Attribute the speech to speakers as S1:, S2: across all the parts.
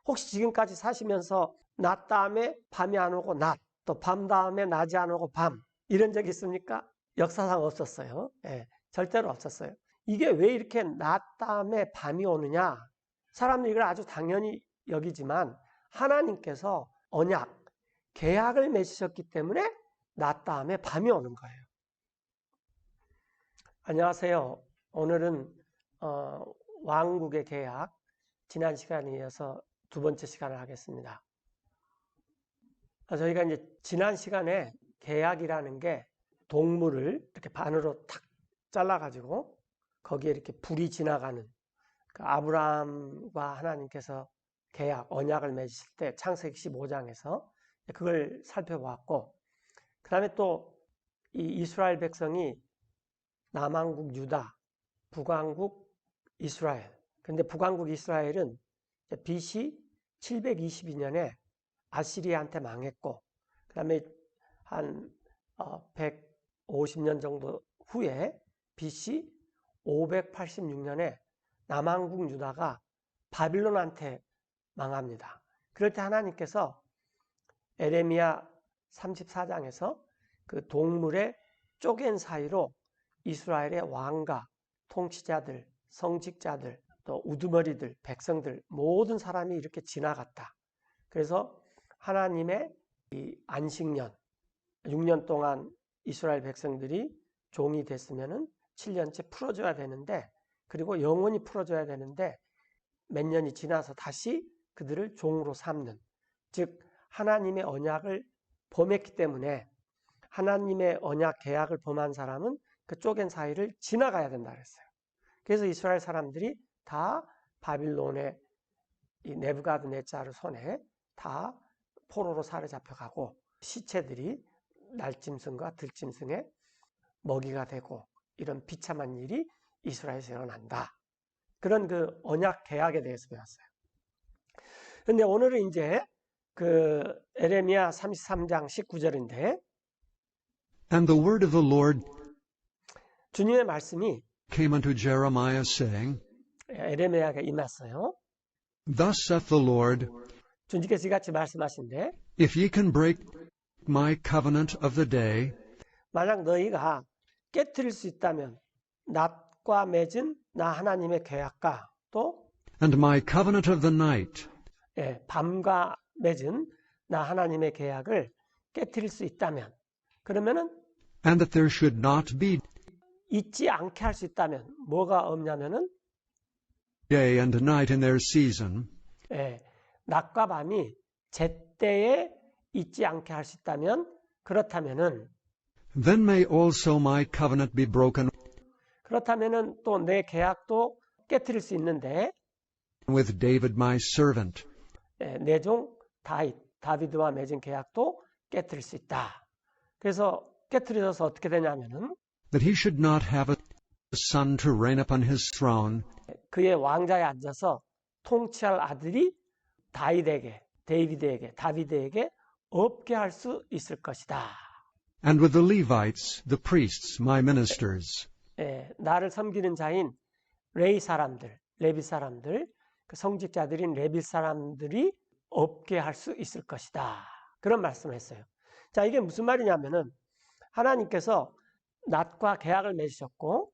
S1: 혹시 지금까지 사시면서 낮 다음에 밤이 안 오고 낮, 또 밤 다음에 낮이 안 오고 밤, 이런 적 있습니까? 역사상 없었어요. 예, 절대로 없었어요. 이게 왜 이렇게 낮 다음에 밤이 오느냐? 사람들이 이걸 아주 당연히 여기지만 하나님께서 언약, 계약을 맺으셨기 때문에 낮 다음에 밤이 오는 거예요. 안녕하세요. 오늘은 왕국의 계약, 지난 시간에 이어서 두 번째 시간을 하겠습니다. 저희가 이제 지난 시간에 계약이라는 게 동물을 이렇게 반으로 탁 잘라가지고 거기에 이렇게 불이 지나가는 그 아브라함과 하나님께서 계약, 언약을 맺으실 때 창세기 15장에서 그걸 살펴보았고, 그 다음에 또 이 이스라엘 백성이 남왕국 유다, 북왕국 이스라엘. 근데 북왕국 이스라엘은 BC 722년에 아시리아한테 망했고, 그 다음에 한 150년 정도 후에 BC 586년에 남왕국 유다가 바빌론한테 망합니다. 그럴 때 하나님께서 에레미야 34장에서 그 동물의 쪼갠 사이로 이스라엘의 왕과 통치자들, 성직자들, 또 우두머리들, 백성들 모든 사람이 이렇게 지나갔다. 그래서 하나님의 이 안식년 6년 동안 이스라엘 백성들이 종이 됐으면은 7년째 풀어줘야 되는데, 그리고 영원히 풀어줘야 되는데 몇 년이 지나서 다시 그들을 종으로 삼는, 즉 하나님의 언약을 범했기 때문에 하나님의 언약 계약을 범한 사람은 그 쪼갠 사이를 지나가야 된다 그랬어요. 그래서 이스라엘 사람들이 다 바빌론의 이 네부갓네살 손에 다 포로로 사로잡혀가고 시체들이 날짐승과 들짐승의 먹이가 되고 이런 비참한 일이 이스라엘에서 일어난다. 그런 그 언약 계약에 대해서 배웠어요. 그런데 오늘은 이제 그 에레미야 33장 19절인데,
S2: And the word of the Lord
S1: 주님의 말씀이
S2: came unto Jeremiah, saying,
S1: 에레미야에게 임했어요.
S2: Thus saith the Lord,
S1: 주님께서 이같이 말씀하신데,
S2: If ye can break my covenant of the day,
S1: 만약 너희가 깨트릴 수 있다면 낮과 맺은 나 하나님의 계약과 또
S2: and my covenant of the night,
S1: 밤과 맺은 나 하나님의 계약을 깨트릴 수 있다면, 그러면은
S2: and that there should not be
S1: 잊지 않게 할 수 있다면 뭐가 없냐면은
S2: day and night in their season,
S1: 낮과 밤이 제때에 잊지 않게 할 수 있다면, 그렇다면은
S2: then may also my covenant be broken
S1: 또 내 계약도 깨트릴 수 있는데,
S2: with David my servant,
S1: 내 종 다비드와 맺은 계약도 깨트릴 수 있다. 그래서 깨트려져서 어떻게 되냐면은
S2: that he should not have a son to reign upon his throne,
S1: 그의 왕자에 앉아서 통치할 아들이 다비드에게 없게 할 수 있을 것이다.
S2: and with the Levites, the priests, my ministers,
S1: 나를 섬기는 자인 레위 사람들, 레비 사람들, 그 성직자들인 레비 사람들이 없게 할 수 있을 것이다. 그런 말씀을 했어요. 자, 이게 무슨 말이냐면은 하나님께서 낮과 계약을 맺으셨고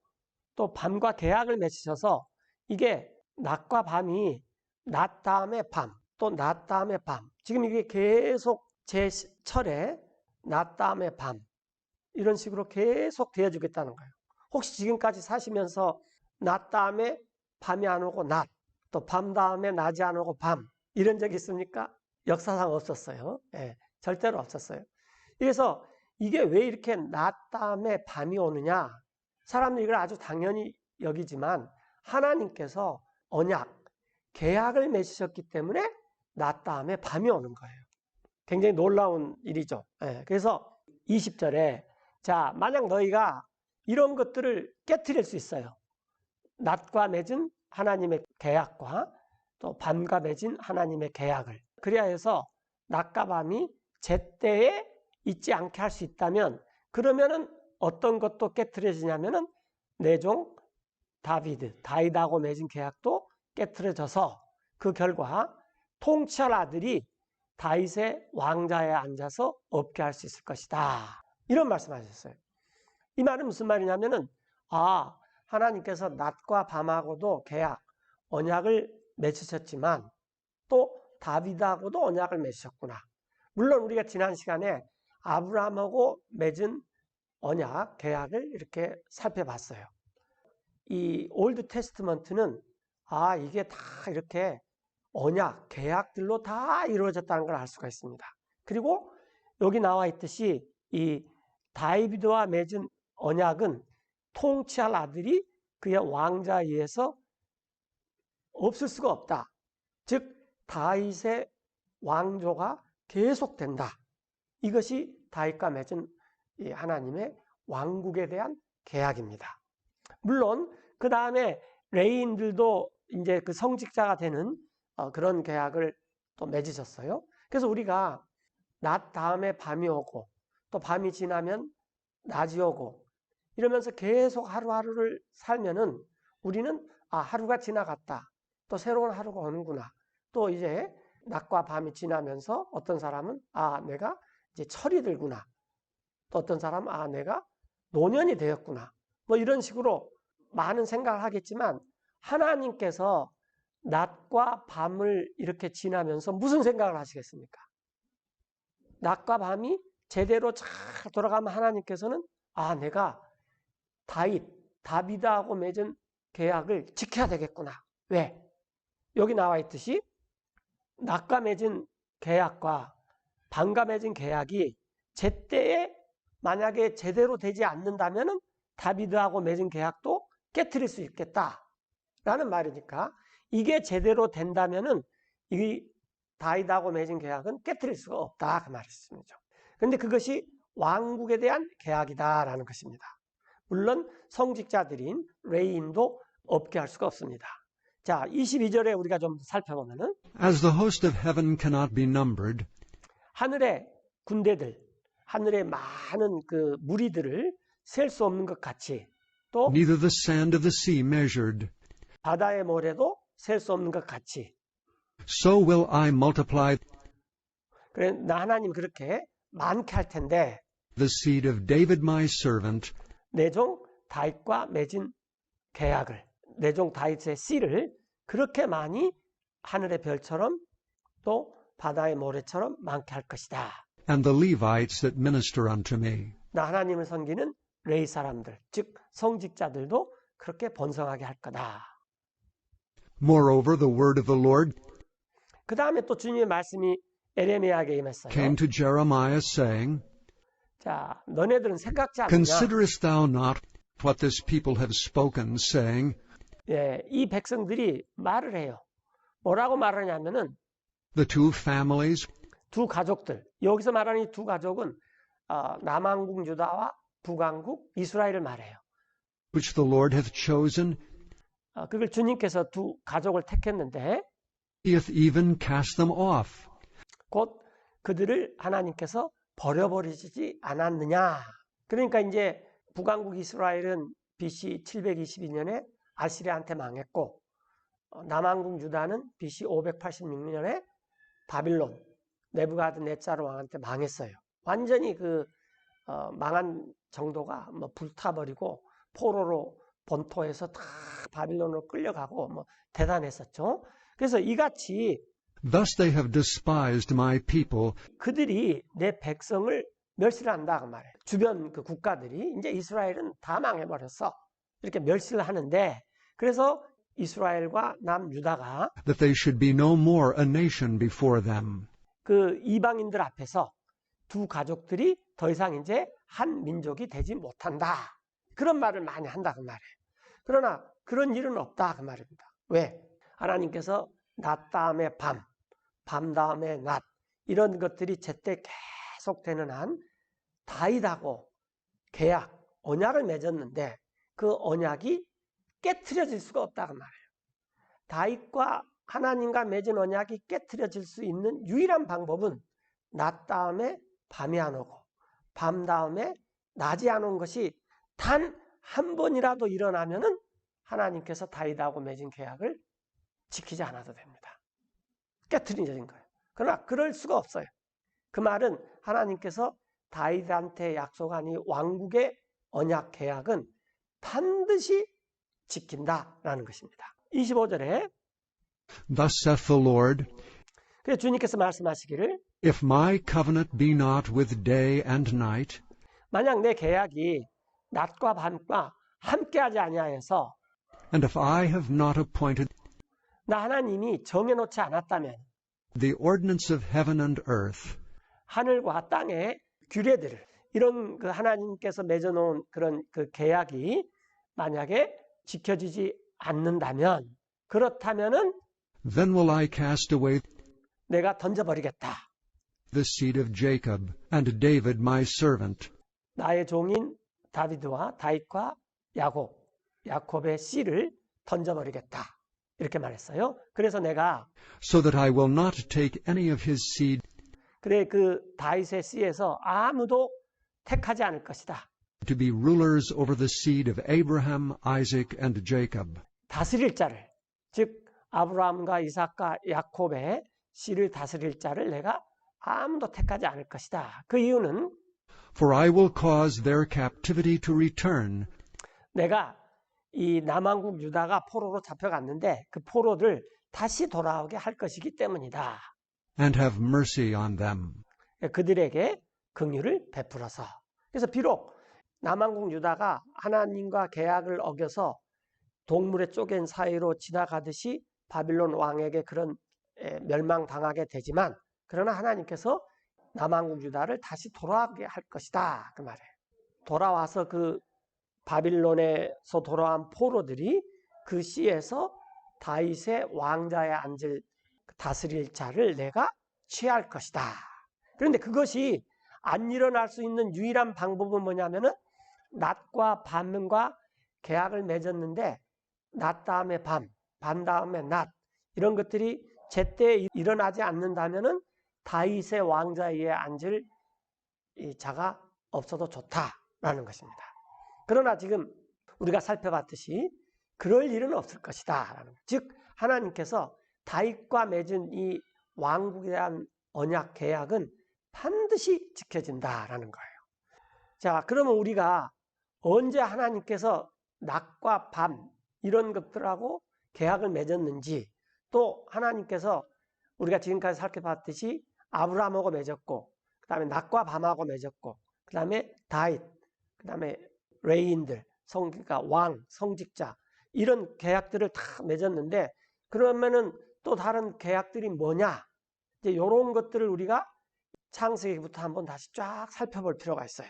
S1: 또 밤과 계약을 맺으셔서 이게 낮과 밤이 낮 다음에 밤, 또 낮 다음에 밤, 지금 이게 계속 제 철에 낮 다음에 밤 이런 식으로 계속 되어주겠다는 거예요. 혹시 지금까지 사시면서 낮 다음에 밤이 안 오고 낮, 또 밤 다음에 낮이 안 오고 밤 이런 적 있습니까? 역사상 없었어요. 절대로 없었어요. 그래서 이게 왜 이렇게 낮 다음에 밤이 오느냐? 사람들이 이걸 아주 당연히 여기지만 하나님께서 언약, 계약을 맺으셨기 때문에 낮 다음에 밤이 오는 거예요. 굉장히 놀라운 일이죠. 그래서 20절에 자, 만약 너희가 이런 것들을 깨트릴 수 있어요. 낮과 맺은 하나님의 계약과 또 밤과 맺은 하나님의 계약을. 그래야 해서 낮과 밤이 제때에 잊지 않게 할 수 있다면, 그러면은 어떤 것도 깨트려지냐면은 내 종 다윗하고 맺은 계약도 깨트려져서 그 결과 통치할 아들이 다윗의 왕자에 앉아서 없게 할 수 있을 것이다. 이런 말씀하셨어요. 이 말은 무슨 말이냐면은 하나님께서 낮과 밤하고도 계약, 언약을 맺으셨지만 또 다윗하고도 언약을 맺으셨구나. 물론 우리가 지난 시간에 아브라함하고 맺은 언약, 계약을 이렇게 살펴봤어요. 이 올드 테스트먼트는 이게 다 이렇게 언약, 계약들로 다 이루어졌다는 걸 알 수가 있습니다. 그리고 여기 나와 있듯이 이 다윗과 맺은 언약은 통치할 아들이 그의 왕자에 의해서 없을 수가 없다. 즉 다윗의 왕조가 계속된다. 이것이 다윗과 맺은 하나님의 왕국에 대한 계약입니다. 물론 그 다음에 레위인들도 이제 그 성직자가 되는 그런 계약을 또 맺으셨어요. 그래서 우리가 낮 다음에 밤이 오고 또 밤이 지나면 낮이 오고 이러면서 계속 하루하루를 살면은 우리는 하루가 지나갔다. 또 새로운 하루가 오는구나. 또 이제 낮과 밤이 지나면서 어떤 사람은 내가 이제 철이 들구나. 또 어떤 사람은 내가 노년이 되었구나. 뭐 이런 식으로 많은 생각을 하겠지만 하나님께서 낮과 밤을 이렇게 지나면서 무슨 생각을 하시겠습니까? 낮과 밤이 제대로 잘 돌아가면 하나님께서는 내가 다윗하고 맺은 계약을 지켜야 되겠구나. 왜? 여기 나와 있듯이 낮과 맺은 계약과 밤과 맺은 계약이 제때에 만약에 제대로 되지 않는다면 다윗하고 맺은 계약도 깨트릴 수 있겠다라는 말이니까 이게 제대로 된다면은 이 다윗하고 맺은 계약은 깨트릴 수가 없다 그 말씀이죠. 그런데 그것이 왕국에 대한 계약이다라는 것입니다. 물론 성직자들인 레위인도 없게 할 수가 없습니다. 자, 22절에 우리가 좀 살펴보면은
S2: As the host of heaven cannot be numbered,
S1: 하늘의 군대들, 하늘의 많은 그 무리들을 셀 수 없는 것 같이 또
S2: neither the sand of the sea measured,
S1: 바다의 모래도 셀 수 없는 것 같이
S2: so will I multiply
S1: 그래 나 하나님 그렇게 많게 할 텐데
S2: the seed of David my servant
S1: 내 종 다윗과 맺은 계약을 내 종 다윗의 씨를 그렇게 많이 하늘의 별처럼 또 바다의 모래처럼 많게 할 것이다.
S2: and the Levites that minister unto me.
S1: 나 하나님을 섬기는 레위 사람들, 즉 성직자들도 그렇게 번성하게 할 거다.
S2: Moreover, the word of the Lord
S1: 그 다음에 또 주님의 말씀이 에레미야에게 임했어요.
S2: came to Jeremiah, saying,
S1: 자, 너네들은 생각지 않느냐?
S2: Considerest thou not what this people have spoken, saying,
S1: 이 백성들이 말을 해요. 뭐라고 말하냐면은
S2: the two families
S1: 두 가족들. 여기서 말하는 이 두 가족은 남왕국 유다와 북왕국 이스라엘을 말해요.
S2: which the Lord hath chosen,
S1: 그걸 주님께서 두 가족을 택했는데
S2: he hath even cast them off.
S1: 곧 그들을 하나님께서 버려버리지 않았느냐. 그러니까 이제 북왕국 이스라엘은 BC 722년에 아시리아한테 망했고 남왕국 유다는 BC 586년에 바빌론 네부갓네살 왕한테 망했어요. 완전히 망한 정도가 불타버리고 포로로 본토에서 다 바빌론으로 끌려가고 대단했었죠. 그래서 이같이
S2: Thus they have despised my people,
S1: 그들이 내 백성을 멸시를 한다 그 말이에요. 주변 그 국가들이 이제 이스라엘은 다 망해버렸어. 이렇게 멸시를 하는데 그래서 이스라엘과 남유다가
S2: that they should be no more a nation before them.
S1: 그 이방인들 앞에서 두 가족들이 더 이상 이제 한 민족이 되지 못한다. 그런 말을 많이 한다 그 말이에요. 그러나 그런 일은 없다 그 말입니다. 왜? 하나님께서 낮 다음에 밤, 밤 다음에 낮 이런 것들이 제때 계속되는 한 다윗하고 계약, 언약을 맺었는데 그 언약이 깨트려질 수가 없다 그 말이에요. 다윗과 하나님과 맺은 언약이 깨트려질 수 있는 유일한 방법은 낮 다음에 밤이 안 오고 밤 다음에 낮이 안 온 것이 단 한 번이라도 일어나면은 하나님께서 다윗하고 맺은 계약을 지키지 않아도 됩니다. 깨트려진 거예요. 그러나 그럴 수가 없어요. 그 말은 하나님께서 다윗한테 약속한 이 왕국의 언약 계약은 반드시 지킨다라는 것입니다. 25절에
S2: Thus saith the Lord,
S1: 그래서 주님께서 말씀하시기를
S2: If my covenant be not with day and night,
S1: 만약 내 계약이 낮과 밤과 함께하지 아니하여서
S2: and if I have not appointed
S1: 나 하나님이 정해놓지 않았다면
S2: the ordinance of heaven and earth,
S1: 하늘과 땅의 규례들을 이런 그 하나님께서 맺어놓은 그런 그 계약이 만약에 지켜지지 않는다면 그렇다면은
S2: then will I cast away
S1: 내가 던져버리겠다.
S2: the seed of Jacob and David my servant,
S1: 나의 종인 다윗과 야곱의 씨를 던져버리겠다. 이렇게 말했어요. 그래서 내가
S2: so that I will not take any of his seed
S1: 그래 그 다윗의 씨에서 아무도 택하지 않을 것이다.
S2: to be rulers over the seed of Abraham, Isaac, and Jacob.
S1: 다스릴 자를 즉 아브라함과 이삭과 야곱의 씨를 다스릴 자를 내가 아무도 택하지 않을 것이다. 그 이유는
S2: For I will cause their captivity to return,
S1: 내가 이 남왕국 유다가 포로로 잡혀갔는데 그 포로들 다시 돌아오게 할 것이기 때문이다.
S2: and have mercy on them.
S1: 그들에게 긍휼을 베풀어서. 그래서 비록 남왕국 유다가 하나님과 계약을 어겨서 동물의 쪼갠 사이로 지나가듯이 바빌론 왕에게 그런 멸망당하게 되지만 그러나 하나님께서 남왕국 유다를 다시 돌아오게 할 것이다. 그 말이에요. 돌아와서 그 바빌론에서 돌아온 포로들이 그 씨에서 다윗의 왕자에 앉을 다스릴 자를 내가 취할 것이다. 그런데 그것이 안 일어날 수 있는 유일한 방법은 뭐냐면은 낮과 밤과 계약을 맺었는데 낮 다음에 밤 다음에 낮 이런 것들이 제때 일어나지 않는다면은 다윗의 왕자에 앉을 이 자가 없어도 좋다라는 것입니다. 그러나 지금 우리가 살펴봤듯이 그럴 일은 없을 것이다. 즉 하나님께서 다윗과 맺은 이 왕국에 대한 언약 계약은 반드시 지켜진다라는 거예요. 자, 그러면 우리가 언제 하나님께서 낮과 밤 이런 것들하고 계약을 맺었는지 또 하나님께서 우리가 지금까지 살펴봤듯이 아브라함하고 맺었고 그 다음에 낮과 밤하고 맺었고 그 다음에 다윗 그 다음에 레인들 그러니까 왕, 성직자 이런 계약들을 다 맺었는데 그러면은 또 다른 계약들이 뭐냐 이제 이런 것들을 우리가 창세기부터 한번 다시 쫙 살펴볼 필요가 있어요.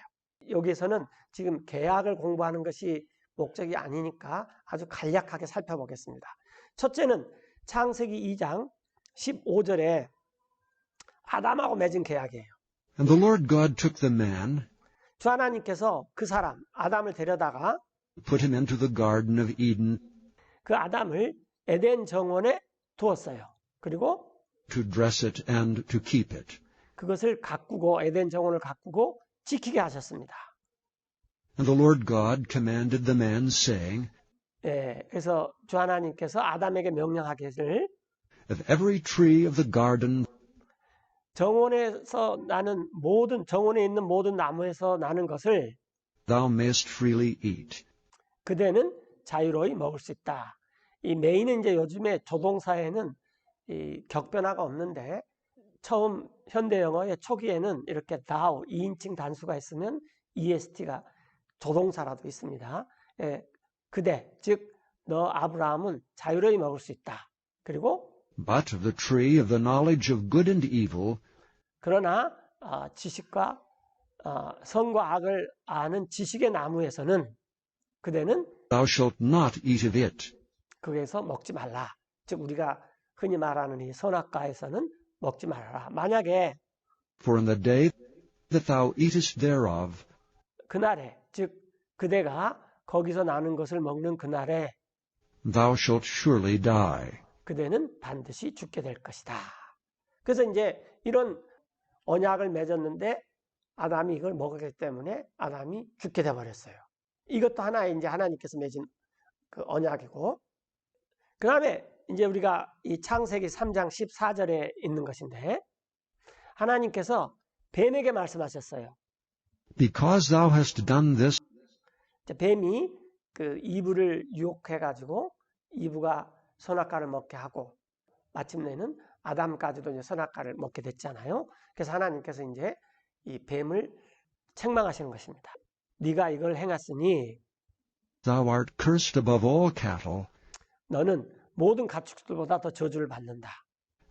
S1: 여기에서는 지금 계약을 공부하는 것이 목적이 아니니까 아주 간략하게 살펴보겠습니다. 첫째는 창세기 2장 15절에 아담하고 맺은 계약이에요.
S2: And the Lord God took the man,
S1: 주 하나님께서 그 사람 아담을 데려다가
S2: put him into the Garden of Eden
S1: 그 아담을 에덴 정원에 두었어요. 그리고
S2: to dress it and to keep it.
S1: 그것을 가꾸고 에덴 정원을 가꾸고 지키게 하셨습니다.
S2: And the Lord God commanded the man, saying,
S1: 그래서 주 하나님께서 아담에게 명령하기를
S2: Of every tree of the garden
S1: 정원에서 나는 정원에 있는 모든 나무에서 나는 것을
S2: thou mayest freely eat.
S1: 그대는 자유로이 먹을 수 있다. 이 메인은 이제 요즘에 조동사에는 이 격변화가 없는데 처음 현대 영어의 초기에는 이렇게 thou 2인칭 단수가 있으면 EST가 조동사라도 있습니다. 그대 즉 너 아브라함은 자유로이 먹을 수 있다. 그리고
S2: But of the tree of the knowledge of good and evil
S1: 그러나 지식과 선과 악을 아는 지식의 나무에서는 그대는
S2: thou shalt not eat of it.
S1: 거기에서 먹지 말라. 즉 우리가 흔히 말하는 이 선악과에서는 먹지 말아라. 만약에
S2: For in the day that thou eatest thereof,
S1: 그날에 즉 그대가 거기서 나는 것을 먹는 그날에
S2: thou shalt surely die.
S1: 그대는 반드시 죽게 될 것이다. 그래서 이제 이런 언약을 맺었는데 아담이 이걸 먹었기 때문에 아담이 죽게 되어버렸어요. 이것도 하나의 이제 하나님께서 맺은 그 언약이고 그 다음에 이제 우리가 이 창세기 3장 14절에 있는 것인데 하나님께서 뱀에게 말씀하셨어요.
S2: Because thou hast done this,
S1: 뱀이 그 이브를 유혹해가지고 이브가 선악과를 먹게 하고 마침내는 아담까지도 이제 선악과를 먹게 됐잖아요. 그래서 하나님께서 이제 이 뱀을 책망하시는 것입니다. 네가 이걸 행했으니
S2: thou art cursed above all cattle,
S1: 너는 모든 가축들보다 더 저주를 받는다.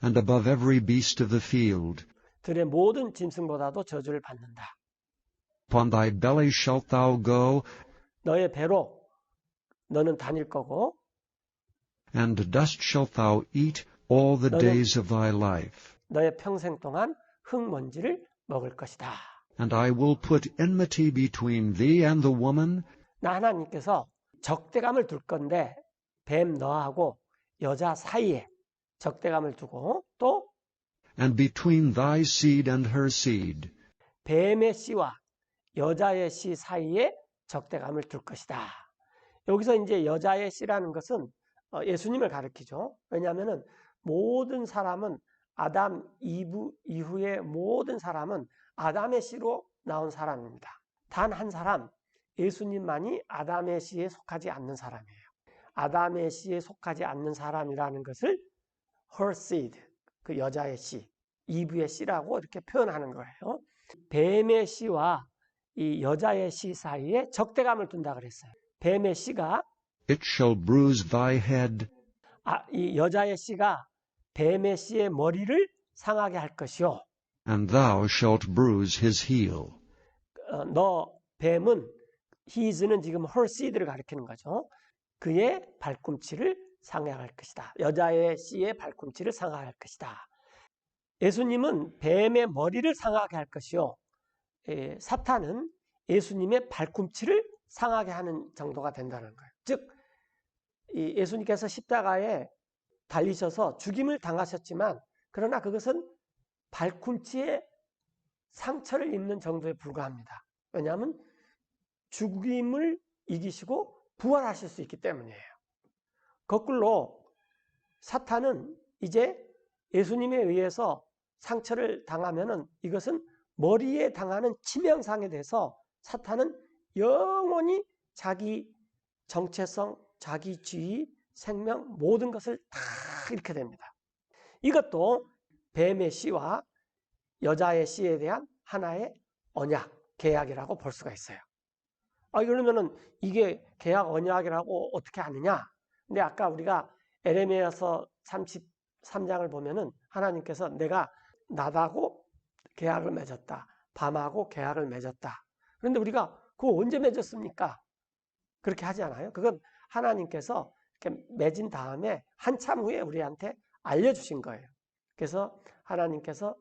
S2: and above every beast of the field.
S1: 들의 모든 짐승보다도 저주를 받는다.
S2: Upon thy belly shalt thou go,
S1: 너의 배로 너는 다닐 거고
S2: and dust shalt thou eat all the
S1: 너는-
S2: days of thy life.
S1: 너의 평생 동안 흙먼지를 먹을 것이다.
S2: And I will put enmity between thee and the woman,
S1: 나 하나님께서 적대감을 둘 건데 뱀 너하고 여자 사이에 적대감을 두고 또
S2: and between thy seed and her seed.
S1: 뱀의 씨와 여자의 씨 사이에 적대감을 둘 것이다. 여기서 이제 여자의 씨라는 것은 예수님을 가리키죠. 왜냐하면 모든 사람은 아담, 이브 이후의 모든 사람은 아담의 씨로 나온 사람입니다. 단 한 사람, 예수님만이 아담의 씨에 속하지 않는 사람이에요. 아담의 씨에 속하지 않는 사람이라는 것을 her seed, 그 여자의 씨, 이브의 씨라고 이렇게 표현하는 거예요. 뱀의 씨와 이 여자의 씨 사이에 적대감을 둔다 그랬어요. 뱀의 씨가
S2: It shall bruise thy head,
S1: 이 여자의 씨가 뱀의 씨의 머리를 상하게 할 것이요.
S2: and thou shalt bruise his heel.
S1: 너 뱀은 his는 지금 her seed를 가리키는 거죠. 그의 발꿈치를 상하할 것이다. 여자의 씨의 발꿈치를 상하할 것이다. 예수님은 뱀의 머리를 상하게 할 것이요. 사탄은 예수님의 발꿈치를 상하게 하는 정도가 된다는 거예요. 즉 예수님께서 십자가에 달리셔서 죽임을 당하셨지만 그러나 그것은 발꿈치에 상처를 입는 정도에 불과합니다. 왜냐하면 죽임을 이기시고 부활하실 수 있기 때문이에요. 거꾸로 사탄은 이제 예수님에 의해서 상처를 당하면은 이것은 머리에 당하는 치명상에 대해서 사탄은 영원히 자기 정체성, 자기 지위, 생명 모든 것을 다 잃게 됩니다. 이것도 뱀의 씨와 여자의 씨에 대한 하나의 언약, 계약이라고 볼 수가 있어요. 그러면은 이게 계약 언약이라고 어떻게 아느냐? 근데 아까 우리가 에레미야서 33장을 보면은 하나님께서 내가 낮하고 계약을 맺었다. 밤하고 계약을 맺었다. 그런데 우리가 그거 언제 맺었습니까? 그렇게 하지 않아요? 그건 하나님께서 이렇게 맺은 다음에 한참 후에 우리한테 알려주신 거예요. 그래서 하나님께서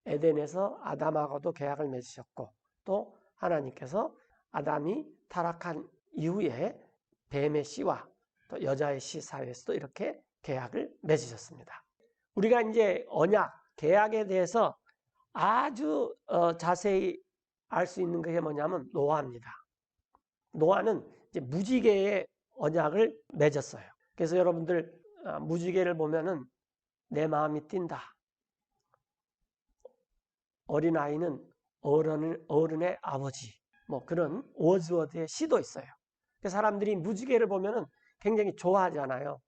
S1: 에덴에서 아담하고도 계약을 맺으셨고 또 하나님께서 아담이 타락한 이후에 뱀의 씨와 또 여자의 씨 사이에서도 이렇게 계약을 맺으셨습니다. 우리가 이제 언약, 계약에 대해서 아주 자세히 알 수 있는 게 뭐냐면 노아입니다. 노아는 이제 무지개의 언약을 맺었어요. 그래서 여러분들 무지개를 보면은 내 마음이 뛴다. 어린아이는 어른의 아버지. 뭐 그런 워즈워드의 시도 있어요. 그래서 사람들이 무지개를 보면은 굉장히 좋아하잖아요.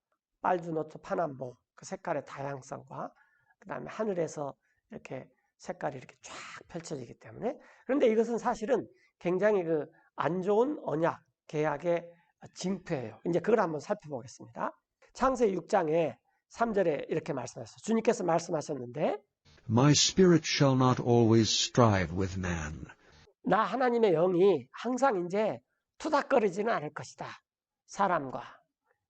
S1: 빨주노트 파남보 그 색깔의 다양성과 그 다음에 하늘에서 이렇게 색깔이 이렇게 쫙 펼쳐지기 때문에 그런데 이것은 사실은 굉장히 그 안 좋은 언약, 계약의 징표예요. 이제 그걸 한번 살펴보겠습니다. 창세기 6장에 3절에 이렇게 말씀하셨어요. 주님께서 말씀하셨는데
S2: My spirit shall not always strive with man.
S1: 나 하나님의 영이 항상 이제 투닥거리지는 않을 것이다. 사람과.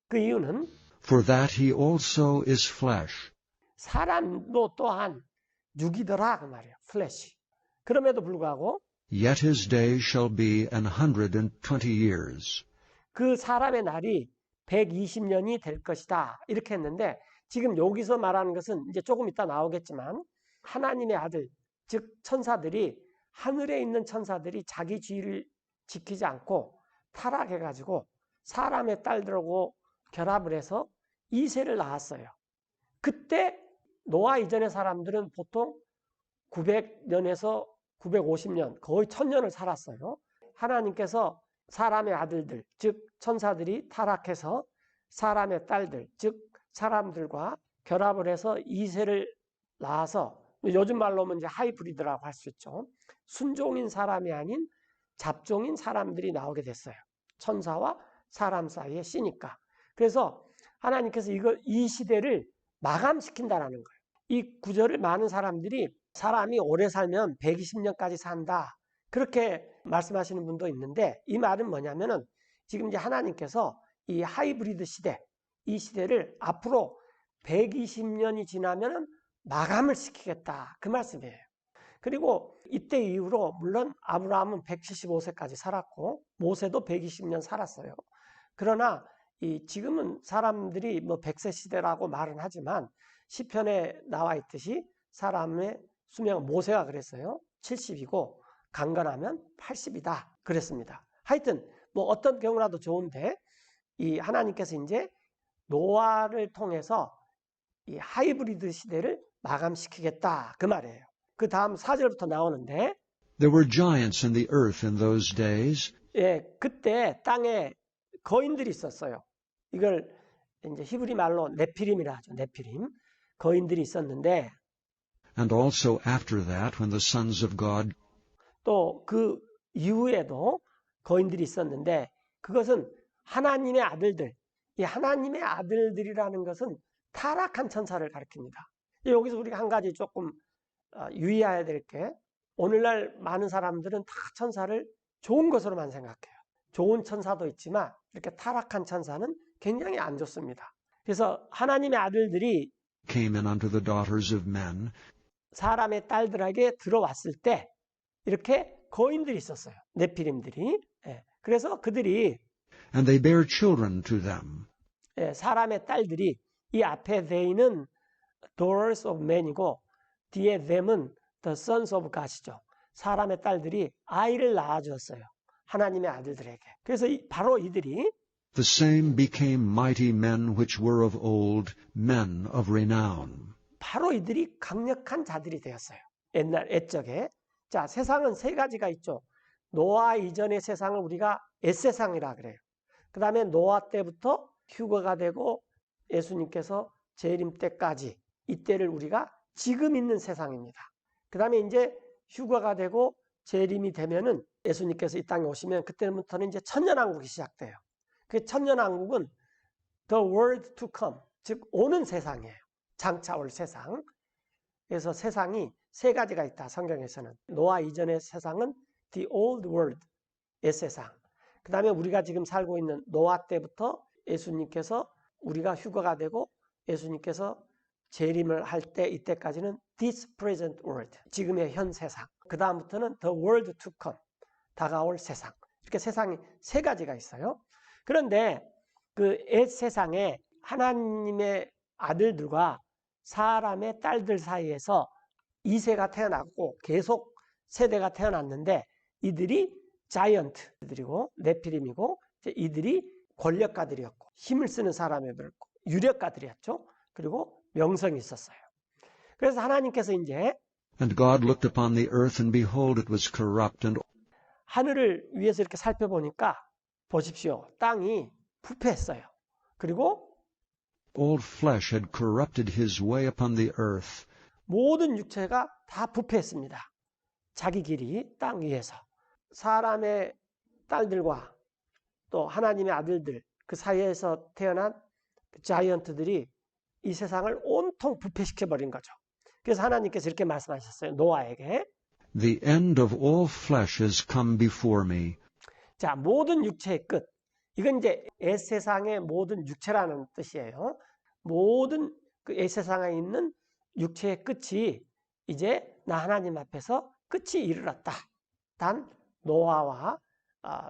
S1: 그 이유는
S2: For that he also is flesh.
S1: 사람도 또한 육이더라 그 말이에요. 플래시. 그럼에도 불구하고
S2: Yet his days shall be 120 years.
S1: 그 사람의 날이 120년이 될 것이다. 이렇게 했는데 지금 여기서 말하는 것은 이제 조금 이따 나오겠지만 하나님의 아들, 즉 천사들이 하늘에 있는 천사들이 자기 지위를 지키지 않고 타락해가지고 사람의 딸들하고 결합을 해서 2세를 낳았어요. 그때 노아 이전의 사람들은 보통 900년에서 950년, 거의 1000년을 살았어요. 하나님께서 사람의 아들들, 즉 천사들이 타락해서 사람의 딸들, 즉 사람들과 결합을 해서 2세를 낳아서 요즘 말로 하면 이제 하이브리드라고 할 수 있죠. 순종인 사람이 아닌 잡종인 사람들이 나오게 됐어요. 천사와 사람 사이의 씨니까. 그래서 하나님께서 이 시대를 마감시킨다라는 거예요. 이 구절을 많은 사람들이 사람이 오래 살면 120년까지 산다. 그렇게 말씀하시는 분도 있는데 이 말은 뭐냐면은 지금 이제 하나님께서 이 하이브리드 시대, 이 시대를 앞으로 120년이 지나면은 마감을 시키겠다. 그 말씀이에요. 그리고 이때 이후로 물론 아브라함은 175세까지 살았고 모세도 120년 살았어요. 그러나 지금은 사람들이 뭐 100세 시대라고 말은 하지만 시편에 나와 있듯이 사람의 수명 모세가 그랬어요. 70이고 강건하면 80이다. 그랬습니다. 하여튼 뭐 어떤 경우라도 좋은데 이 하나님께서 이제 노아를 통해서 이 하이브리드 시대를 마감시키겠다. 그 말이에요. 그 다음 4절부터 나오는데
S2: There were giants in the earth in those days,
S1: 예, 그때 땅에 거인들이 있었어요. 이걸 이제 히브리 말로 네피림이라 하죠. 네피림. 거인들이 있었는데
S2: and also after that, when the sons of God
S1: 또 그 이후에도 거인들이 있었는데 그것은 하나님의 아들들. 이 하나님의 아들들이라는 것은 타락한 천사를 가리킵니다. 여기서 우리가 한 가지 조금 유의해야 될 게 오늘날 많은 사람들은 다 천사를 좋은 것으로만 생각해요. 좋은 천사도 있지만 이렇게 타락한 천사는 굉장히 안 좋습니다. 그래서 하나님의 아들들이
S2: came in unto the daughters of men,
S1: 사람의 딸들에게 들어왔을 때 이렇게 거인들이 있었어요. 네피림들이. 예, 그래서 그들이
S2: and they bare children to them.
S1: 예, 사람의 딸들이 이 앞에 they는 daughters of men이고 뒤에 them은 the sons of God이죠. 사람의 딸들이 아이를 낳아주었어요. 하나님의 아들들에게. 그래서 바로 이들이
S2: The same became mighty men which were of old, men of renown.
S1: 바로 이들이 강력한 자들이 되었어요. 옛날 옛적에. 자, 세상은 세 가지가 있죠. 노아 이전의 세상을 우리가 옛세상이라 그래요. 그 다음에 노아 때부터 휴거가 되고 예수님께서 재림 때까지 이때를 우리가 지금 있는 세상입니다. 그 다음에 이제 휴거가 되고 재림이 되면은 예수님께서 이 땅에 오시면 그때부터는 이제 천년왕국이 시작돼요. 그 천년왕국은 the world to come, 즉 오는 세상이에요. 장차 올 세상. 그래서 세상이 세 가지가 있다. 성경에서는. 노아 이전의 세상은 the old world, 옛세상. 그 다음에 우리가 지금 살고 있는 노아 때부터 예수님께서 우리가 휴거가 되고 예수님께서 재림을 할 때 이때까지는 this present world, 지금의 현 세상. 그 다음부터는 the world to come, 다가올 세상. 이렇게 세상이 세 가지가 있어요. 그런데 그 옛 세상에 하나님의 아들들과 사람의 딸들 사이에서 2세가 태어났고 계속 세대가 태어났는데 이들이 자이언트들이고 네피림이고 이들이 권력가들이었고 힘을 쓰는 사람이었고 유력가들이었죠. 그리고 명성이 있었어요. 그래서 하나님께서 이제
S2: And God looked upon the earth, and behold, it was corrupt, and
S1: 하늘을 위에서 이렇게 살펴보니까 보십시오. 땅이 부패했어요. 그리고
S2: all flesh had corrupted his way upon the earth.
S1: 모든 육체가 다 부패했습니다. 자기 길이 땅 위에서. 사람의 딸들과 또 하나님의 아들들 그 사이에서 태어난 자이언트들이 이 세상을 온통 부패시켜버린 거죠. 그래서 하나님께서 이렇게 말씀하셨어요. 노아에게.
S2: The end of all flesh has come before me.
S1: 자, 모든 육체의 끝. 이건 이제 옛세상의 모든 육체라는 뜻이에요. 모든 그 옛세상에 있는 육체의 끝이 이제 나 하나님 앞에서 끝이 이르렀다. 단 노아와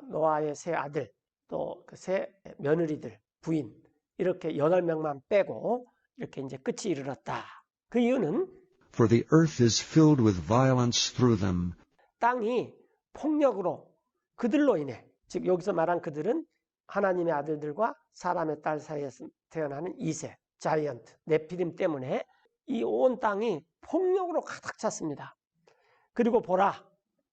S1: 노아의 세 아들 또 그 세 며느리들 부인 이렇게 8명만 빼고 이렇게 이제 끝이 이르렀다. 그 이유는
S2: For the earth is filled with violence through them.
S1: 땅이 폭력으로 그들로 인해 즉 여기서 말한 그들은 하나님의 아들들과 사람의 딸 사이에서 태어나는 2세, 자이언트, 네피림 때문에 이 온 땅이 폭력으로 가득 찼습니다. 그리고 보라,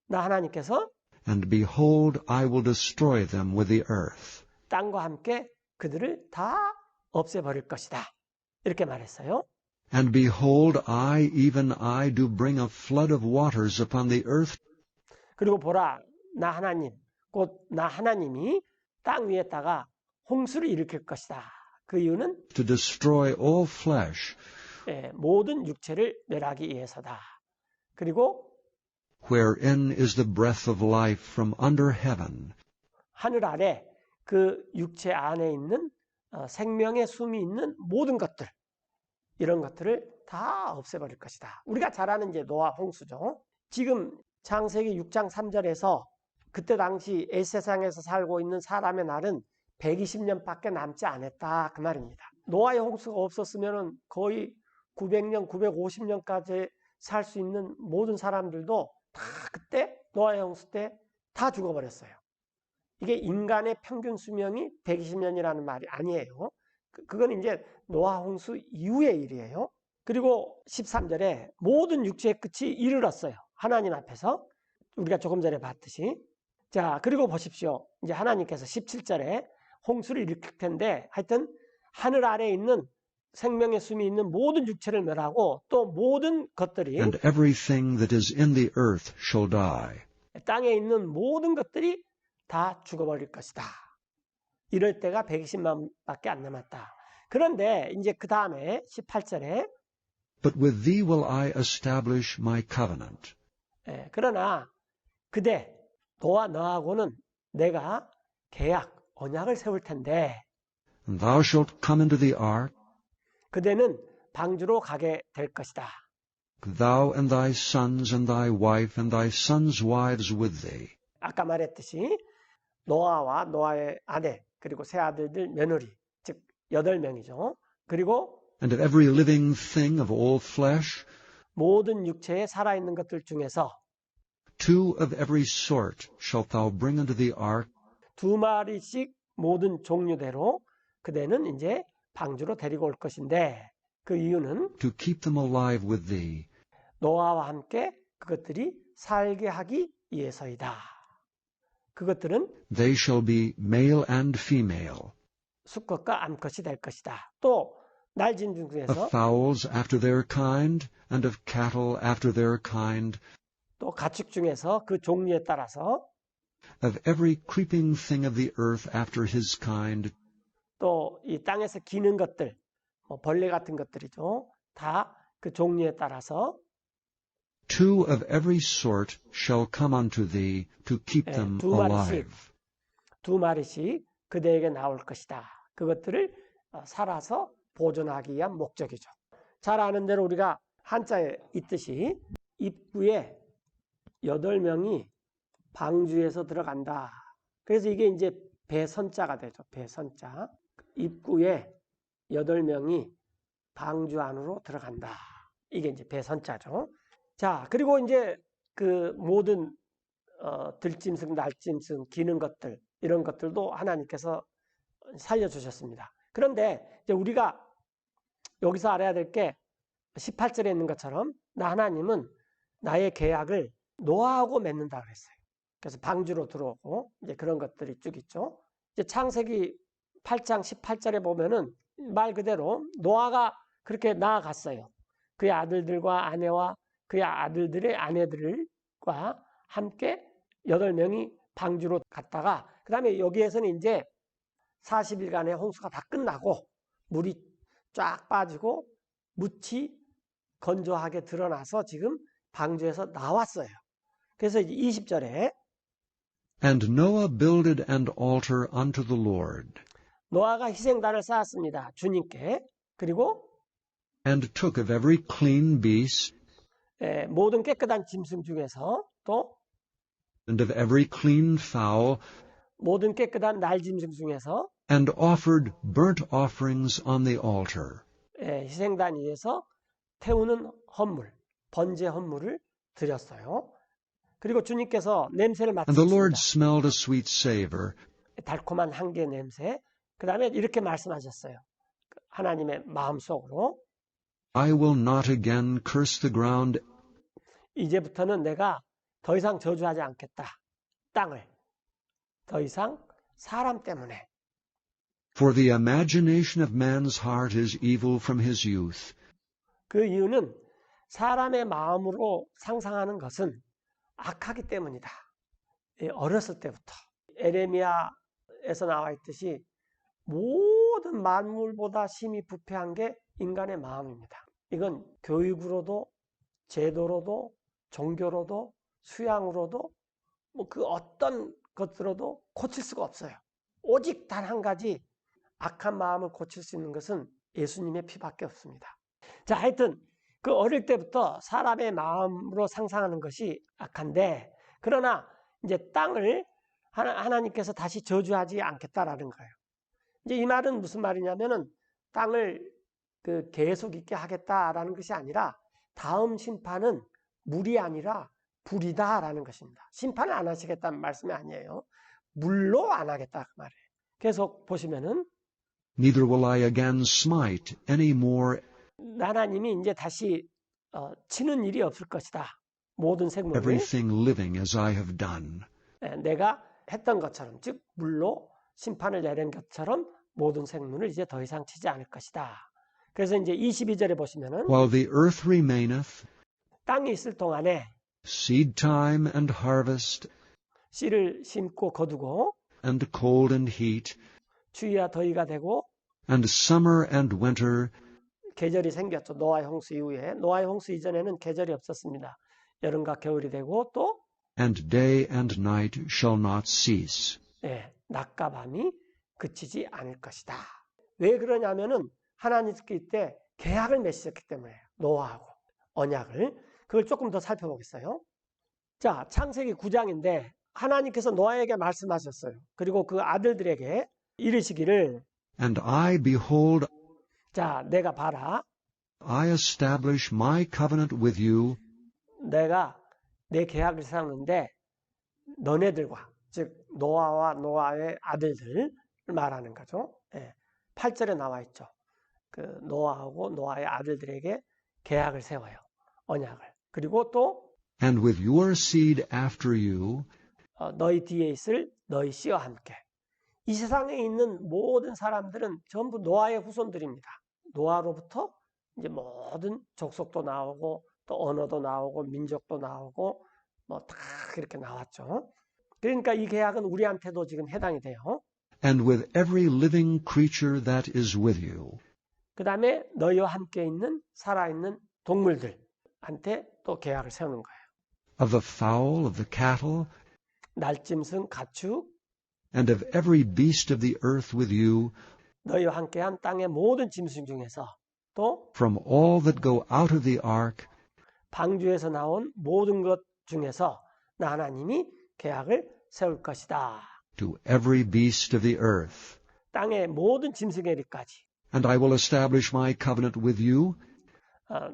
S1: 나 하나님께서
S2: And behold, I will destroy them with the earth.
S1: 땅과 함께 그들을 다 없애버릴 것이다. 이렇게 말했어요.
S2: And behold, even I do bring a flood of waters upon the earth
S1: 그리고 보라, 나 하나님, 곧 나 하나님이 땅 위에다가 홍수를 일으킬 것이다. 그 이유는
S2: to destroy all flesh,
S1: 모든 육체를 멸하기 위해서다. 그리고
S2: wherein is the breath of life from under heaven.
S1: 하늘 아래 그 육체 안에 있는 생명의 숨이 있는 모든 것들, 이런 것들을 다 없애버릴 것이다. 우리가 잘 아는 이제 노아 홍수죠. 지금 창세기 6장 3절에서 그때 당시 이 세상에서 살고 있는 사람의 날은 120년밖에 남지 않았다. 그 말입니다. 노아의 홍수가 없었으면 거의 900년, 950년까지 살 수 있는 모든 사람들도 다 그때 노아의 홍수 때 다 죽어버렸어요. 이게 인간의 평균 수명이 120년이라는 말이 아니에요. 그건 이제 노아 홍수 이후의 일이에요. 그리고 13절에 모든 육체의 끝이 이르렀어요. 하나님 앞에서 우리가 조금 전에 봤듯이. 자, 그리고 보십시오. 이제 하나님께서 17절에 홍수를 일으킬 텐데 하여튼 하늘 아래에 있는 생명의 숨이 있는 모든 육체를 멸하고 또 모든 것들이
S2: And everything that is in the earth shall die.
S1: 땅에 있는 모든 것들이 다 죽어버릴 것이다. 이럴 때가 120만밖에 안 남았다. 그런데 이제 그 다음에 18절에
S2: But with thee will I establish my covenant.
S1: 그러나 그대 너와 너하고는 내가 계약, 언약을 세울 텐데
S2: And thou shalt come into the ark,
S1: 그대는 방주로 가게 될 것이다.
S2: thou and thy sons and thy wife and thy sons' wives with thee.
S1: 아까 말했듯이 노아와 노아의 아내 그리고 세 아들들 며느리 즉 8명이죠. 그리고
S2: And of every living thing of all flesh,
S1: 모든 육체에 살아있는 것들 중에서
S2: 2 of every sort shalt thou bring into the ark,
S1: 2마리씩 모든 종류대로 그대는 이제 방주로 데리고 올 것인데 그 이유는
S2: to keep them alive with thee.
S1: 노아와 함께 그것들이 살게 하기 위해서이다. 그것들은
S2: They shall be male and female,
S1: 수컷과 암컷이 될 것이다. 또 날짐승
S2: of
S1: 중에서
S2: fowls after their kind, and of cattle after their kind,
S1: 또 가축 중에서 그 종류에 따라서
S2: of every creeping thing of the earth after his kind,
S1: 또 이 땅에서 기는 것들, 벌레 같은 것들이죠. 다 그 종류에 따라서
S2: 2 of every sort shall come unto thee to keep them
S1: 2마리씩,
S2: alive.
S1: 2마리씩 그대에게 나올 것이다. 그것들을 살아서 보존하기 위한 목적이죠. 잘 아는 대로 우리가 한자에 있듯이 입구에 8명이 방주에서 들어간다. 그래서 이게 이제 배선자가 되죠. 배선자. 입구에 8명이 방주 안으로 들어간다. 이게 이제 배선자죠. 자, 그리고 이제 그 모든 들짐승, 날짐승, 기는 것들 이런 것들도 하나님께서 살려주셨습니다. 그런데 이제 우리가 여기서 알아야 될 게 18절에 있는 것처럼 나 하나님은 나의 계약을 노아하고 맺는다 그랬어요. 그래서 방주로 들어오고 이제 그런 것들이 쭉 있죠. 이제 창세기 8장 18절에 보면은 말 그대로 노아가 그렇게 나아갔어요. 그의 아들들과 아내와 그의 아들들의 아내들과 함께 8명이 방주로 갔다가 그 다음에 여기에서는 이제 40일간의 홍수가 다 끝나고 물이 쫙 빠지고 묻이 건조하게 드러나서 지금 방주에서 나왔어요. 그래서 이제 20절에
S2: And Noah builded an altar unto the Lord,
S1: 노아가 희생단을 쌓았습니다. 주님께. 그리고
S2: and took of every clean beast,
S1: 모든 깨끗한 짐승 중에서 또
S2: and of every clean fowl,
S1: 모든 깨끗한 날짐승 중에서
S2: and offered burnt offerings on the altar.
S1: 희생단 위에서 태우는 헌물, 번제 헌물을 드렸어요. 그리고 주님께서 냄새를
S2: And the Lord
S1: 맡으셨습니다.
S2: smelled a sweet savor,
S1: 달콤한 향기의 냄새. 그 다음에 이렇게 말씀하셨어요. 하나님의 마음속으로
S2: I will not again curse the ground
S1: 이제부터는 내가 더 이상 저주하지 않겠다. 땅을. 더 이상 사람 때문에.
S2: For the imagination of man's heart is evil from his youth.
S1: 그 이유는 사람의 마음으로 상상하는 것은 악하기 때문이다. 어렸을 때부터. 에레미야에서 나와 있듯이 모든 만물보다 심히 부패한 게 인간의 마음입니다. 이건 교육으로도 제도로도 종교로도 수양으로도 뭐 그 어떤 것으로도 고칠 수가 없어요. 오직 단 한 가지 악한 마음을 고칠 수 있는 것은 예수님의 피밖에 없습니다. 자, 하여튼 그 어릴 때부터 사람의 마음으로 상상하는 것이 악한데, 그러나 이제 땅을 하나님께서 다시 저주하지 않겠다라는 거예요. 이제 이 말은 무슨 말이냐면은 땅을 그 계속 있게 하겠다라는 것이 아니라 다음 심판은 물이 아니라 불이다라는 것입니다. 심판을 안 하시겠다는 말씀이 아니에요. 물로 안 하겠다 그 말이에요. 계속 보시면은
S2: Neither will I again smite any more
S1: 하나님이 이제 다시 치는 일이 없을 것이다. 모든 생물을
S2: everything living as I have done.
S1: 내가 했던 것처럼, 즉 물로 심판을 내린 것처럼 모든 생물을 이제 더 이상 치지 않을 것이다. 그래서 이제 22절에 보시면은
S2: While the earth remaineth,
S1: 땅이 있을 동안에
S2: seed time and harvest,
S1: 씨를 심고 거두고
S2: and cold and heat,
S1: 추위와 더위가 되고
S2: and summer and winter,
S1: 계절이 생겼죠. 노아의 홍수 이후에. 노아의 홍수 이전에는 계절이 없었습니다. 여름과 겨울이 되고 또
S2: and day and night shall not cease.
S1: 낮과 밤이 그치지 않을 것이다. 왜 그러냐면은 하나님께 이때 계약을 맺으셨기 때문에요. 노아하고 언약을. 그걸 조금 더 살펴보겠어요. 자, 창세기 9장인데 하나님께서 노아에게 말씀하셨어요. 그리고 그 아들들에게 이르시기를,
S2: And I behold,
S1: 자, 내가 봐라.
S2: I establish my covenant with you,
S1: 내가 내 계약을 세우는데 너네들과, 즉 노아와 노아의 아들들 말하는 거죠. 8절에 나와 있죠. 그 노아하고 노아의 아들들에게 계약을 세워요. 언약을. 그리고 또
S2: and with your seed after you,
S1: 너희 뒤에 있을 너희 씨와 함께. 이 세상에 있는 모든 사람들은 전부 노아의 후손들입니다. 노아로부터 이제 모든 족속도 나오고 또 언어도 나오고 민족도 나오고 뭐 다 이렇게 나왔죠. 그러니까 이 계약은 우리한테도 지금 해당이 돼요.
S2: and with every living creature that is with you.
S1: 그 다음에 너희와 함께 있는 살아있는 동물들한테 또 계약을 세우는 거예요.
S2: Of the fowl, of the cattle,
S1: 날짐승, 가축,
S2: and of every beast of the earth with you,
S1: 너희와 함께한 땅의 모든 짐승 중에서 또
S2: from all that go out of the ark,
S1: 방주에서 나온 모든 것 중에서 나 하나님이 계약을 세울 것이다.
S2: to every beast of the earth.
S1: 땅의 모든 짐승의 일까지.
S2: And I will establish my covenant with you,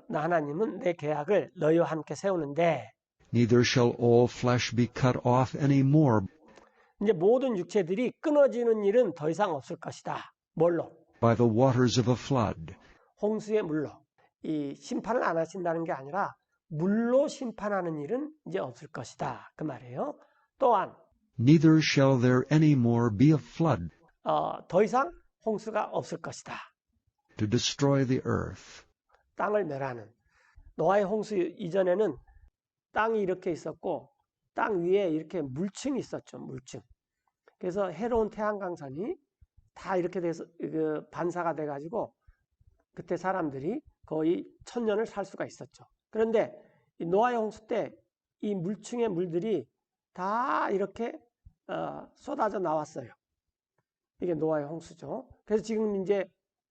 S1: 나 하나님은 내 계약을 너희와 함께 세우는데
S2: neither shall all flesh be cut off any more
S1: 이제 모든 육체들이 끊어지는 일은 더 이상 없을 것이다. 뭘로?
S2: by the waters of a flood.
S1: 홍수의 물로. 이 심판을 안 하신다는 게 아니라 물로 심판하는 일은 이제 없을 것이다. 그 말이에요. 또한
S2: Neither shall there any more be a flood
S1: 더 이상 홍수가 없을 것이다.
S2: to destroy the earth.
S1: 땅을 멸하는. 노아의 홍수 이전에는 땅이 이렇게 있었고 땅 위에 이렇게 물층이 있었죠. 물층. 그래서 해로운 태양광선이 다 이렇게 돼서 반사가 돼가지고 그때 사람들이 거의 1000년을 살 수가 있었죠. 그런데 이 노아의 홍수 때 이 물층의 물들이 다 이렇게 쏟아져 나왔어요. 이게 노아의 홍수죠. 그래서 지금 이제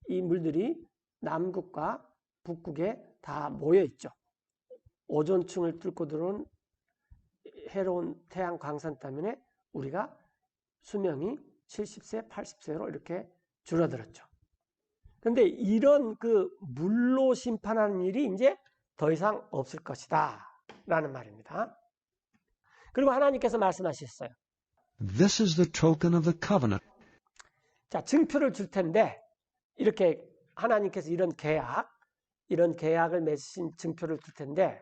S1: 이 물들이 남극과 북극에 다 모여 있죠. 오존층을 뚫고 들어온 해로운 태양 광선 때문에 우리가 수명이 70세, 80세로 이렇게 줄어들었죠. 그런데 이런 그 물로 심판하는 일이 이제 더 이상 없을 것이다 라는 말입니다. 그리고 하나님께서 말씀하셨어요.
S2: This is the token of the covenant
S1: 자, 증표를 줄 텐데 이렇게 하나님께서 이런 계약을 맺으신 증표를 줄 텐데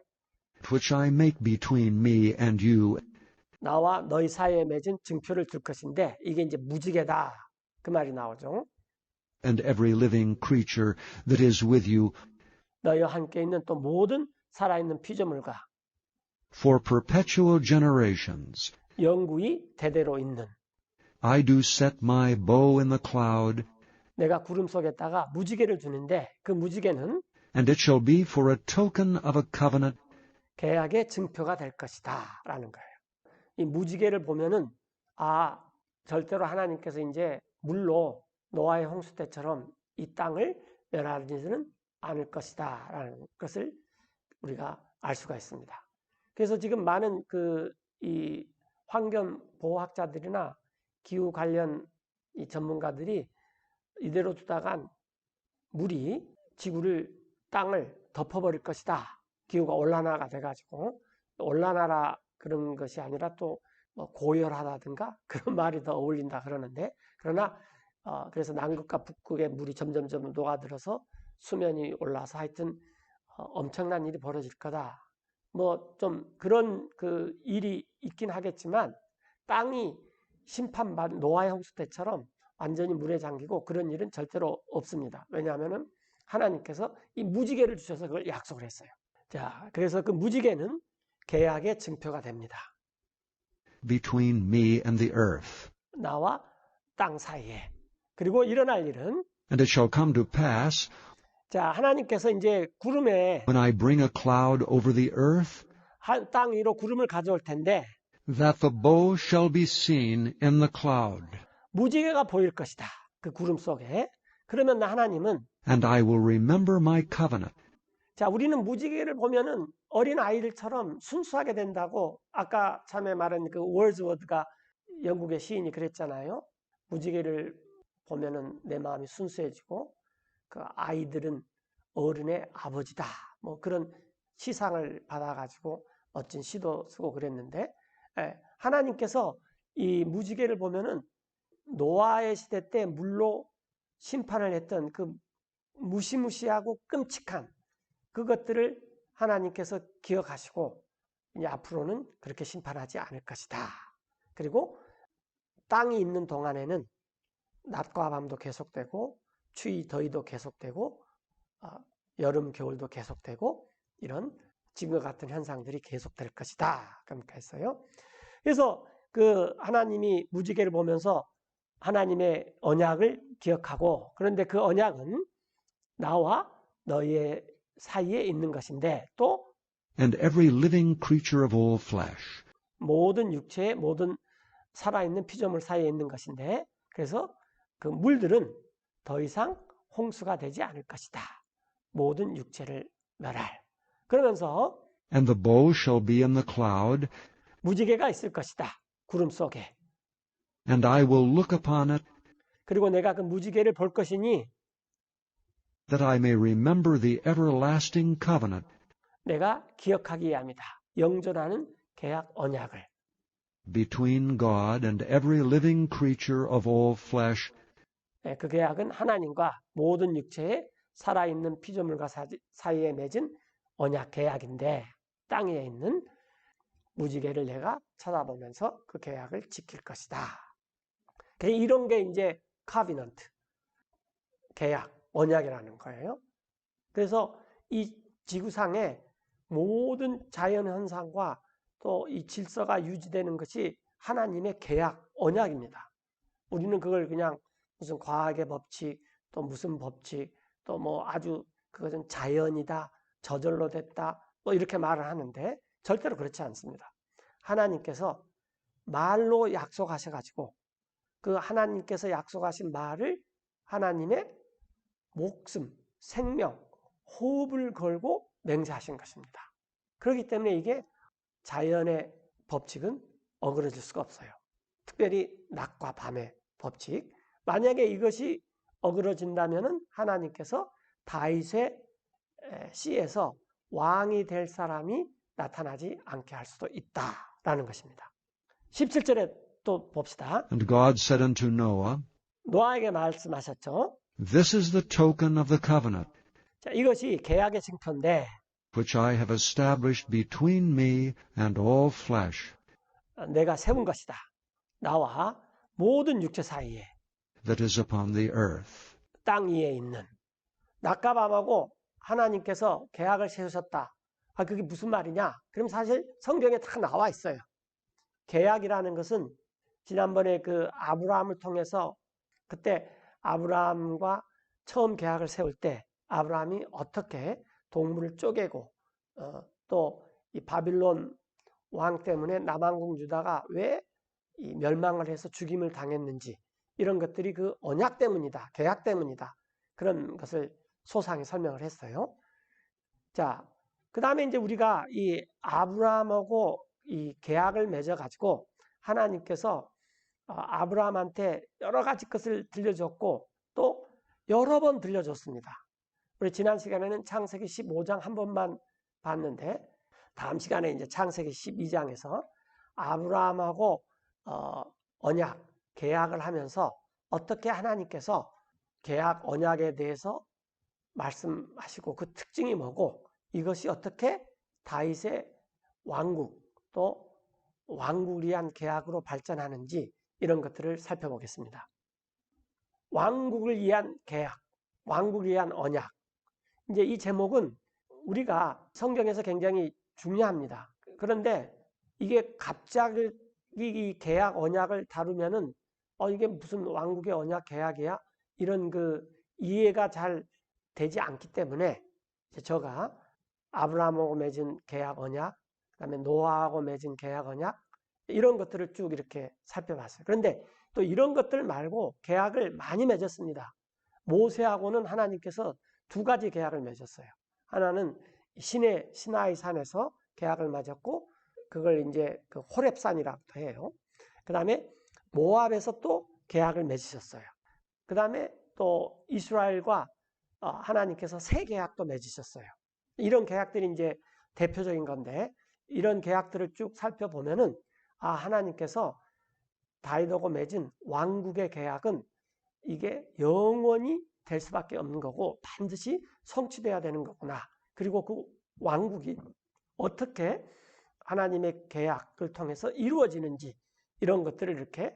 S2: which I make between me and you
S1: 나와 너희 사이에 맺은 증표를 줄 것인데 이게 이제 무지개다. 그 말이 나오죠.
S2: and every living creature that is with you
S1: 너희와 함께 있는 또 모든 살아있는 피조물과
S2: for perpetual generations.
S1: 영구히 대대로 있는
S2: I do set my bow in the cloud,
S1: 내가 구름 속에다가 무지개를 주는데 그 무지개는
S2: and it shall be for a token of a covenant.
S1: 계약의 증표가 될 것이다 라는 거예요. 이 무지개를 보면은 절대로 하나님께서 이제 물로 노아의 홍수 때처럼 이 땅을 멸하지는 않을 것이다 라는 것을 우리가 알 수가 있습니다. 그래서 지금 많은 이 환경 보호학자들이나 기후 관련 이 전문가들이 이대로 두다간 물이 땅을 덮어버릴 것이다. 기후가 온난화가 돼가지고 온난화라 그런 것이 아니라 또 뭐 고열하다든가 그런 말이 더 어울린다 그러는데 그러나 그래서 남극과 북극의 물이 점점점 녹아들어서 수면이 올라서 하여튼 엄청난 일이 벌어질 거다. 뭐 좀 그런 일이 있긴 하겠지만 땅이 심판받은 노아의 홍수 때처럼 완전히 물에 잠기고 그런 일은 절대로 없습니다. 왜냐하면은 하나님께서 이 무지개를 주셔서 그걸 약속을 했어요. 자, 그래서 그 무지개는 계약의 증표가 됩니다.
S2: Between me and the earth.
S1: 나와 땅 사이에. 그리고 일어날 일은
S2: And it shall come to pass,
S1: 자, 하나님께서 이제 구름에
S2: when I bring a cloud over the earth,
S1: 땅 위로 구름을 가져올 텐데
S2: that the bow shall be seen in the cloud.
S1: 무지개가 보일 것이다. 그 구름 속에. 그러면 하나님은
S2: And I will remember my covenant.
S1: 자, 우리는 무지개를 보면은 어린 아이들처럼 순수하게 된다고 아까 처음에 말한 그 월즈워드가 영국의 시인이 그랬잖아요. 무지개를 보면은 내 마음이 순수해지고 그 아이들은 어른의 아버지다. 뭐 그런 시상을 받아가지고 멋진 시도 쓰고 그랬는데 하나님께서 이 무지개를 보면은 노아의 시대 때 물로 심판을 했던 그 무시무시하고 끔찍한 그것들을 하나님께서 기억하시고 이제 앞으로는 그렇게 심판하지 않을 것이다. 그리고 땅이 있는 동안에는 낮과 밤도 계속되고 추위 더위도 계속되고 여름 겨울도 계속되고 이런 지금과 같은 현상들이 계속될 것이다. 그렇게 했어요. 그래서 그 하나님이 무지개를 보면서 하나님의 언약을 기억하고 그런데 그 언약은 나와 너희의 사이에 있는 것인데 또
S2: And every living creature of all flesh.
S1: 모든 육체의 모든 살아있는 피조물 사이에 있는 것인데 그래서 그 물들은 더 이상 홍수가 되지 않을 것이다. 모든 육체를 멸할. 그러면서
S2: And the bow shall be in the cloud,
S1: 무지개가 있을 것이다. 구름 속에.
S2: and I will look upon it,
S1: 그리고 내가 그 무지개를 볼 것이니
S2: that I may remember the everlasting covenant
S1: 내가 기억하기 위함이다. 영존하는 계약 언약을.
S2: between God and every living creature of all flesh,
S1: 그 계약은 하나님과 모든 육체의 살아있는 피조물과 사이에 맺은 언약 계약인데 땅 위에 있는 무지개를 내가 쳐다보면서 그 계약을 지킬 것이다. 이런 게 이제 카비넌트, 계약, 언약이라는 거예요. 그래서 이 지구상의 모든 자연 현상과 또 이 질서가 유지되는 것이 하나님의 계약, 언약입니다. 우리는 그걸 그냥 무슨 과학의 법칙, 또 무슨 법칙, 또 뭐 아주 그것은 자연이다, 저절로 됐다, 뭐 이렇게 말을 하는데 절대로 그렇지 않습니다. 하나님께서 말로 약속하셔가지고 그 하나님께서 약속하신 말을 하나님의 목숨, 생명, 호흡을 걸고 맹세하신 것입니다. 그렇기 때문에 이게 자연의 법칙은 어그러질 수가 없어요. 특별히 낮과 밤의 법칙. 만약에 이것이 어그러진다면 하나님께서 다윗의 씨에서 왕이 될 사람이 나타나지 않게 할 수도 있다라는 것입니다. 17절에 또 봅시다.
S2: And God said unto Noah,
S1: 노아에게 말씀하셨죠.
S2: This is the token of the covenant
S1: 자, 이것이 계약의 증표인데
S2: which I have established between me and all flesh
S1: 내가 세운 것이다. 나와 모든 육체 사이에
S2: that is upon the earth.
S1: 땅 위에 있는 낮과 밤하고 하나님께서 계약을 세우셨다. 아, 그게 무슨 말이냐? 그럼 사실 성경에 다 나와 있어요. 계약이라는 것은 지난번에 그 아브라함을 통해서 그때 아브라함과 처음 계약을 세울 때 아브라함이 어떻게 동물을 쪼개고 또 이 바빌론 왕 때문에 남왕국 유다가 왜 이 멸망을 해서 죽임을 당했는지 이런 것들이 그 언약 때문이다. 계약 때문이다. 그런 것을 소상히 설명을 했어요. 자, 그 다음에 이제 우리가 이 아브라함하고 이 계약을 맺어가지고 하나님께서 아브라함한테 여러 가지 것을 들려줬고 또 여러 번 들려줬습니다. 우리 지난 시간에는 창세기 15장 한 번만 봤는데 다음 시간에 이제 창세기 12장에서 아브라함하고 언약, 계약을 하면서 어떻게 하나님께서 계약, 언약에 대해서 말씀하시고 그 특징이 뭐고 이것이 어떻게 다윗의 왕국 또 왕국을 위한 계약으로 발전하는지 이런 것들을 살펴보겠습니다. 왕국을 위한 계약, 왕국을 위한 언약. 이제 이 제목은 우리가 성경에서 굉장히 중요합니다. 그런데 이게 갑자기 이 계약, 언약을 다루면은 이게 무슨 왕국의 언약, 계약이야? 이런 그 이해가 잘 되지 않기 때문에 제가 아브라함하고 맺은 계약, 언약, 그다음에 노아하고 맺은 계약, 언약 이런 것들을 쭉 이렇게 살펴봤어요. 그런데 또 이런 것들 말고 계약을 많이 맺었습니다. 모세하고는 하나님께서 두 가지 계약을 맺었어요. 하나는 시나이 산에서 계약을 맺었고 그걸 이제 그 호렙산이라고 해요. 그 다음에 모압에서 또 계약을 맺으셨어요. 그 다음에 또 이스라엘과 하나님께서 새 계약도 맺으셨어요. 이런 계약들이 이제 대표적인 건데 이런 계약들을 쭉 살펴보면은 하나님께서 다윗하고 맺은 왕국의 계약은 이게 영원히 될 수밖에 없는 거고 반드시 성취돼야 되는 거구나. 그리고 그 왕국이 어떻게 하나님의 계약을 통해서 이루어지는지 이런 것들을 이렇게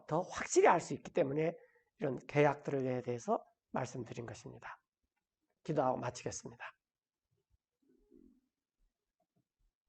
S1: 더 확실히 알 수 있기 때문에 이런 계약들에 대해서 말씀드린 것입니다. 기도하고 마치겠습니다.